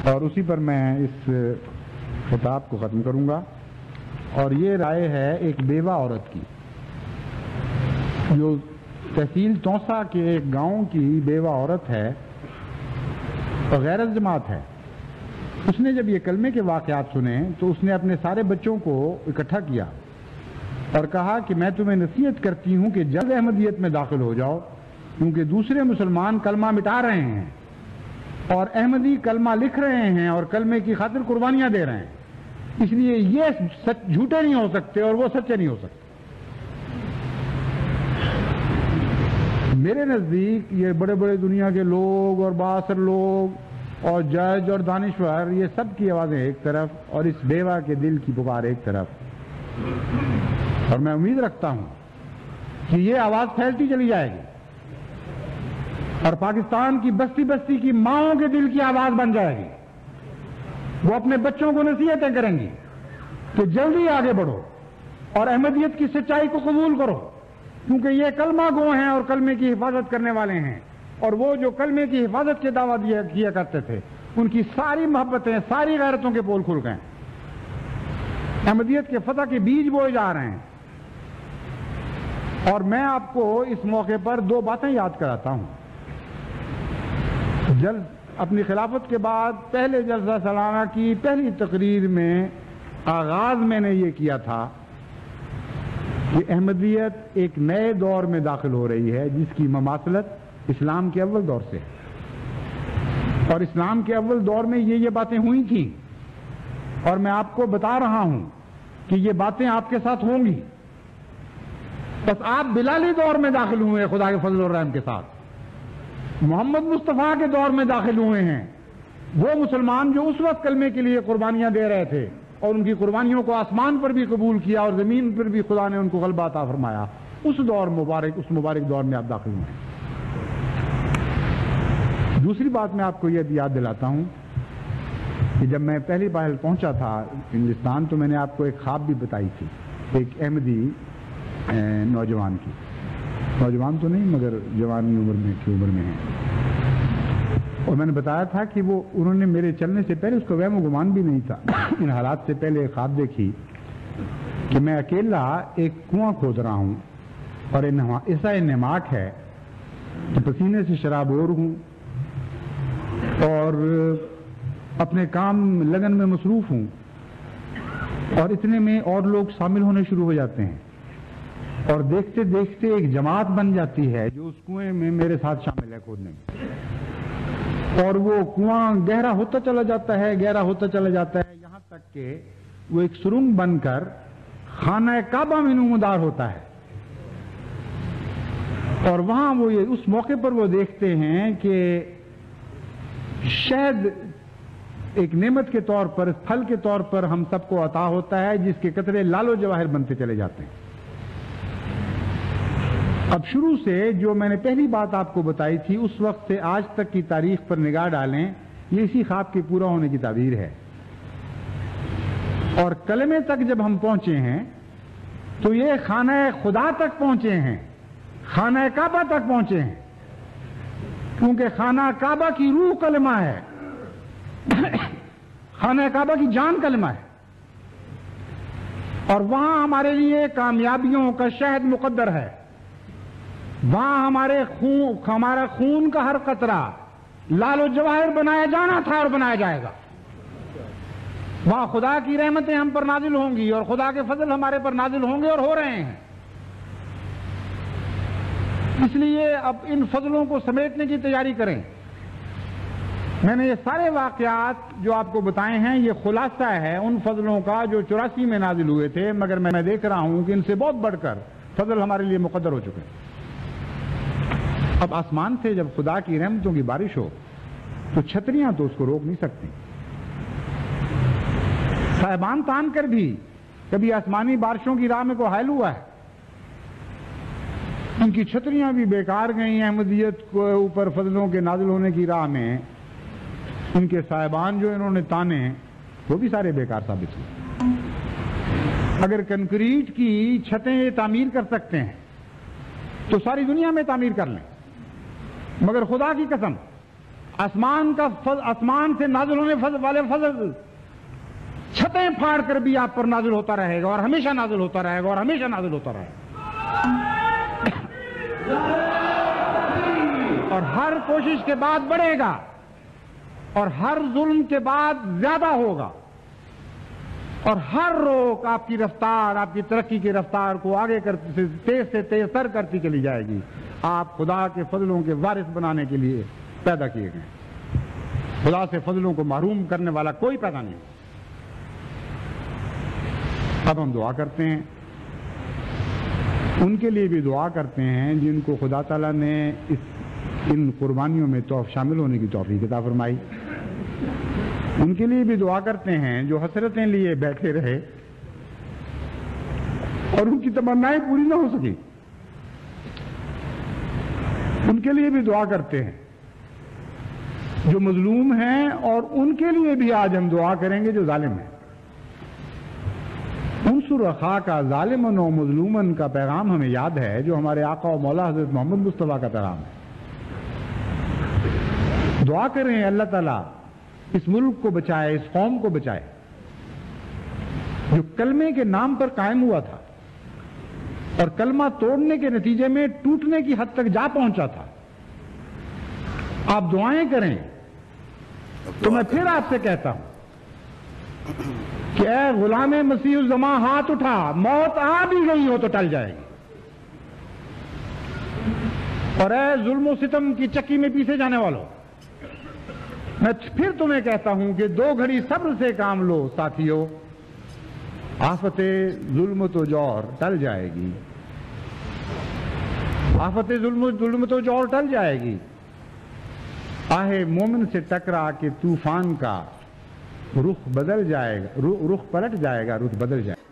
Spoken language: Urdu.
اور اسی پر میں اس خطاب کو ختم کروں گا. اور یہ رائے ہے ایک بیوہ عورت کی جو تحصیل تونسا کے ایک گاؤں کی بیوہ عورت ہے اور غیرت جماعت ہے. اس نے جب یہ کلمے کے واقعات سنے تو اس نے اپنے سارے بچوں کو اکٹھا کیا اور کہا کہ میں تمہیں نصیحت کرتی ہوں کہ جلد احمدیت میں داخل ہو جاؤ، کیونکہ دوسرے مسلمان کلمہ مٹا رہے ہیں اور احمدی کلمہ لکھ رہے ہیں اور کلمے کی خاطر قربانیاں دے رہے ہیں. اس لیے یہ جھوٹے نہیں ہو سکتے اور وہ سچے نہیں ہو سکتے. میرے نزدیک یہ بڑے بڑے دنیا کے لوگ اور بااثر لوگ اور جج اور دانشور، یہ سب کی آوازیں ایک طرف اور اس بیوہ کے دل کی پکار ایک طرف. اور میں امید رکھتا ہوں کہ یہ آواز پھیلتی چلی جائے گی اور پاکستان کی بستی بستی کی ماؤں کے دل کی آواز بن جائے گی. وہ اپنے بچوں کو نصیحتیں کریں گی کہ جلدی آگے بڑھو اور احمدیت کی سچائی کو قبول کرو، کیونکہ یہ کلمہ گو ہیں اور کلمے کی حفاظت کرنے والے ہیں. اور وہ جو کلمے کی حفاظت کے دعویٰ کیا کرتے تھے، ان کی ساری محبتیں، ساری غیرتوں کے پول کھل گئے. احمدیت کے فتح کے بیج بوئے جا رہے ہیں. اور میں آپ کو اس موقع پر دو باتیں یاد کراتا ہوں. اپنی خلافت کے بعد پہلے جلسہ سالانہ کی پہلی تقریر میں آغاز میں نے یہ کیا تھا کہ احمدیت ایک نئے دور میں داخل ہو رہی ہے جس کی مماثلت اسلام کے اول دور سے، اور اسلام کے اول دور میں یہ باتیں ہوئی تھیں اور میں آپ کو بتا رہا ہوں کہ یہ باتیں آپ کے ساتھ ہوں گی. بس آپ بلالی دور میں داخل ہوئے خدا کے فضل اور رحم کے ساتھ. محمد مصطفیٰ کے دور میں داخل ہوئے ہیں وہ مسلمان جو اس وقت کلمے کے لیے قربانیاں دے رہے تھے اور ان کی قربانیوں کو آسمان پر بھی قبول کیا اور زمین پر بھی خدا نے ان کو غلبہ عطا فرمایا. اس مبارک دور میں آپ داخل ہوئے. دوسری بات میں آپ کو یہ یاد دلاتا ہوں کہ جب میں پہلی بار پہنچا تھا ہندوستان تو میں نے آپ کو ایک خواب بھی بتائی تھی ایک احمدی نوجوان کی، نوجوان تو نہیں مگر جوانی عمر میں ہیں. اور میں نے بتایا تھا کہ انہوں نے میرے چلنے سے پہلے، اس کو وہم و گمان بھی نہیں تھا، ان حالات سے پہلے خواب دیکھی کہ میں اکیلا ایک کنواں کھود رہا ہوں اور ایسا انہماک ہے کہ پسینے سے شرابور ہوں اور اپنے کام لگن میں مصروف ہوں، اور اتنے میں اور لوگ شامل ہونے شروع ہو جاتے ہیں اور دیکھتے دیکھتے ایک جماعت بن جاتی ہے جو اس کنویں میں میرے ساتھ شامل ہے کھودنے میں. اور وہ کنواں گہرا ہوتا چلا جاتا ہے، گہرا ہوتا چلا جاتا ہے، یہاں تک کہ وہ ایک سرنگ بن کر خانہ کعبہ میں نمودار ہوتا ہے. اور وہاں وہ اس موقع پر وہ دیکھتے ہیں کہ شہد ایک نعمت کے طور پر، پھل کے طور پر ہم سب کو عطا ہوتا ہے جس کے قطرے لال و جواہر بنتے چلے جاتے ہیں. اب شروع سے جو میں نے پہلی بات آپ کو بتائی تھی اس وقت سے آج تک کی تاریخ پر نگاہ ڈالیں، یہ اسی خواب کے پورا ہونے کی تعبیر ہے. اور کلمے تک جب ہم پہنچے ہیں تو یہ خانہ خدا تک پہنچے ہیں، خانہ کعبہ تک پہنچے ہیں، کیونکہ خانہ کعبہ کی روح کلمہ ہے، خانہ کعبہ کی جان کلمہ ہے. اور وہاں ہمارے لیے کامیابیوں کا شہد مقدر ہے. وہاں ہمارا خون کا ہر قطرہ لال و جواہر بنایا جانا تھا اور بنایا جائے گا. وہاں خدا کی رحمتیں ہم پر نازل ہوں گی اور خدا کے فضل ہمارے پر نازل ہوں گے اور ہو رہے ہیں. اس لیے اب ان فضلوں کو سمیٹنے کی تیاری کریں. میں نے یہ سارے واقعات جو آپ کو بتائے ہیں یہ خلاصہ ہے ان فضلوں کا جو 84 میں نازل ہوئے تھے، مگر میں دیکھ رہا ہوں کہ ان سے بہت بڑھ کر فضل ہمارے لیے مقدر ہو چکے ہیں. اب آسمان سے جب خدا کی رحمتوں کی بارش ہو تو چھتریاں تو اس کو روک نہیں سکتی. صاحبان تان کر بھی کبھی آسمانی بارشوں کی راہ میں کوئی حائل ہوا ہے؟ ان کی چھتریاں بھی بیکار گئیں. احمدیت کو اوپر فضلوں کے نازل ہونے کی راہ میں ان کے صاحبان جو انہوں نے تانے وہ بھی سارے بیکار ثابت ہوئے. اگر کنکریٹ کی چھتیں یہ تعمیر کر سکتے ہیں تو ساری دنیا میں تعمیر کر لیں، مگر خدا کی قسم آسمان سے نازل ہونے والے فضل چھتیں پھاڑ کر بھی آپ پر نازل ہوتا رہے گا، اور ہمیشہ نازل ہوتا رہے گا، اور ہمیشہ نازل ہوتا رہے گا، اور ہر کوشش کے بعد بڑھے گا، اور ہر ظلم کے بعد زیادہ ہوگا، اور ہر روک آپ کی رفتار، آپ کی ترقی کی رفتار کو آگے تیز سے تیز تر کرتی چلی جائے گی۔ آپ خدا کے فضلوں کے وارث بنانے کے لیے پیدا کیے گئے، خدا سے فضلوں کو محروم کرنے والا کوئی پیدا نہیں۔ اب ہم دعا کرتے ہیں، ان کے لیے بھی دعا کرتے ہیں جن کو خدا تعالیٰ نے ان قربانیوں میں شامل ہونے کی توفیق عطا فرمائی۔ ان کے لیے بھی دعا کرتے ہیں جو حسرتیں لیے بیٹھے رہے اور ان کی تمنائیں پوری نہ ہو سکی، ان کے لیے بھی دعا کرتے ہیں جو مظلوم ہیں، اور ان کے لیے بھی آج ہم دعا کریں گے جو ظالم ہیں۔ انصر اخاک ظالما و مظلوما کا پیغام ہمیں یاد ہے، جو ہمارے آقا و مولا حضرت محمد مصطفیٰ کا پیغام ہے۔ دعا کریں اللہ تعالیٰ اس ملک کو بچائے، اس قوم کو بچائے جو کلمے کے نام پر قائم ہوا تھا اور کلمہ توڑنے کے نتیجے میں ٹوٹنے کی حد تک جا پہنچا تھا۔ آپ دعائیں کریں تو میں پھر آپ سے کہتا ہوں کہ اے غلام مسیح الزماں ہاتھ اٹھا، موت آ بھی گئی ہو تو ٹل جائے گی، اور اے ظلم و ستم کی چکی میں پیسے جانے والوں، میں پھر تمہیں کہتا ہوں کہ 2 گھڑی صبر سے کام لو ساتھیو، آفت ظلمت و جور ٹل جائے گی، آفت ظلمت و جور ٹل جائے گی، آہ مومن سے ٹکرا کے طوفان کا رخ بدل جائے گا، رخ پلٹ جائے گا، رخ بدل جائے گا۔